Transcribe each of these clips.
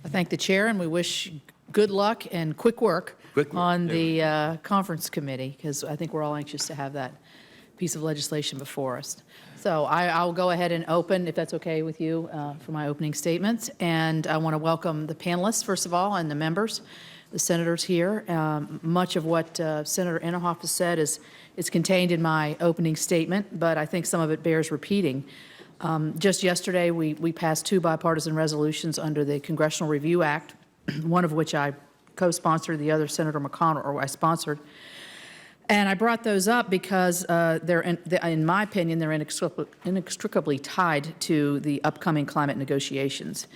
I thank the chair, and we wish good luck and quick work on the conference committee, because I think we're all anxious to have that piece of legislation before us. So I'll go ahead and open, if that's okay with you, for my opening statements. And I want to welcome the panelists, first of all, and the members, the senators here. Much of what Senator Inhofe has said is contained in my opening statement, but I think some of it bears repeating. Just yesterday, we passed two bipartisan resolutions under the Congressional Review Act, one of which I co-sponsored, the other Senator McConnell, or I sponsored. And I brought those up because in my opinion, they're inextricably tied to the upcoming climate negotiations.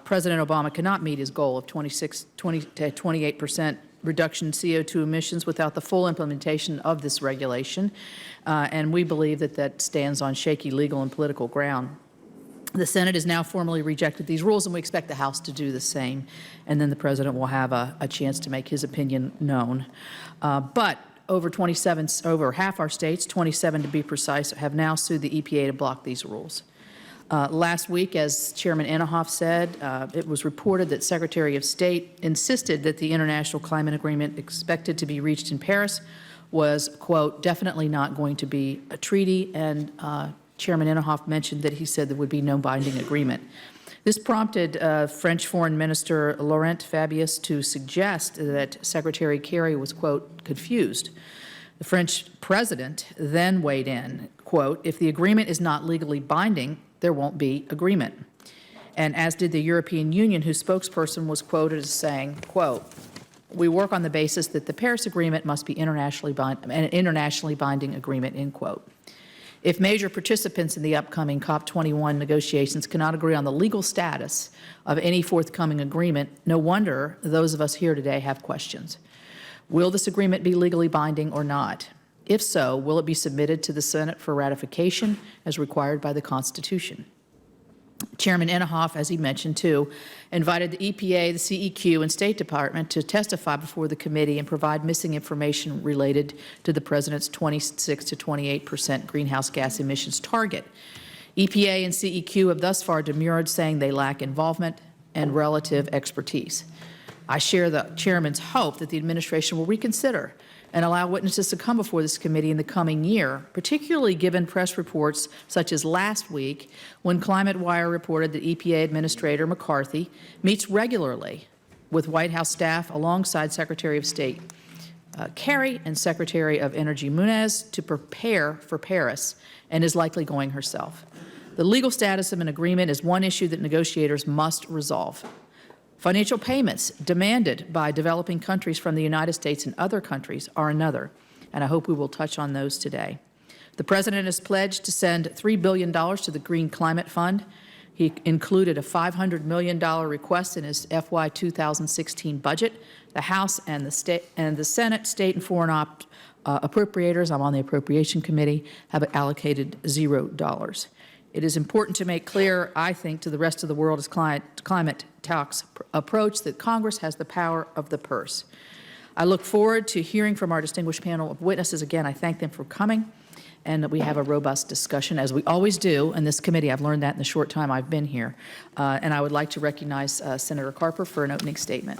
President Obama cannot meet his goal of 20 to 28% reduction in CO2 emissions without the full implementation of this regulation. And we believe that that stands on shaky legal and political ground. The Senate has now formally rejected these rules, and we expect the House to do the same. And then the President will have a chance to make his opinion known. But over half our states, 27 to be precise, have now sued the EPA to block these rules. Last week, as Chairman Inhofe said, it was reported that Secretary of State insisted that the international climate agreement expected to be reached in Paris was, quote, definitely not going to be a treaty, and Chairman Inhofe mentioned that he said there would be no binding agreement. This prompted French Foreign Minister Laurent Fabius to suggest that Secretary Kerry was, quote, confused. The French president then weighed in, quote, if the agreement is not legally binding, there won't be agreement. And as did the European Union, whose spokesperson was quoted as saying, quote, we work on the basis that the Paris Agreement must be an internationally binding agreement, end quote. If major participants in the upcoming COP21 negotiations cannot agree on the legal status of any forthcoming agreement, no wonder those of us here today have questions. Will this agreement be legally binding or not? If so, will it be submitted to the Senate for ratification as required by the Constitution? Chairman Inhofe, as he mentioned too, invited the EPA, the CEQ, and State Department to testify before the committee and provide missing information related to the President's 26 to 28% greenhouse gas emissions target. EPA and CEQ have thus far demurred, saying they lack involvement and relative expertise. I share the Chairman's hope that the administration will reconsider and allow witnesses to come before this committee in the coming year, particularly given press reports such as last week when Climate Wire reported that EPA Administrator McCarthy meets regularly with White House staff alongside Secretary of State Kerry and Secretary of Energy Muniz to prepare for Paris, and is likely going herself. The legal status of an agreement is one issue that negotiators must resolve. Financial payments demanded by developing countries from the United States and other countries are another, and I hope we will touch on those today. The President has pledged to send $3 billion to the Green Climate Fund. He included a $500 million request in his FY 2016 budget. The House and the Senate, state and foreign appropriators, I'm on the Appropriation Committee, have allocated $0. It is important to make clear, I think, to the rest of the world as climate talks approach that Congress has the power of the purse. I look forward to hearing from our distinguished panel of witnesses. Again, I thank them for coming, and that we have a robust discussion, as we always do in this committee. I've learned that in the short time I've been here. And I would like to recognize Senator Carper for an opening statement.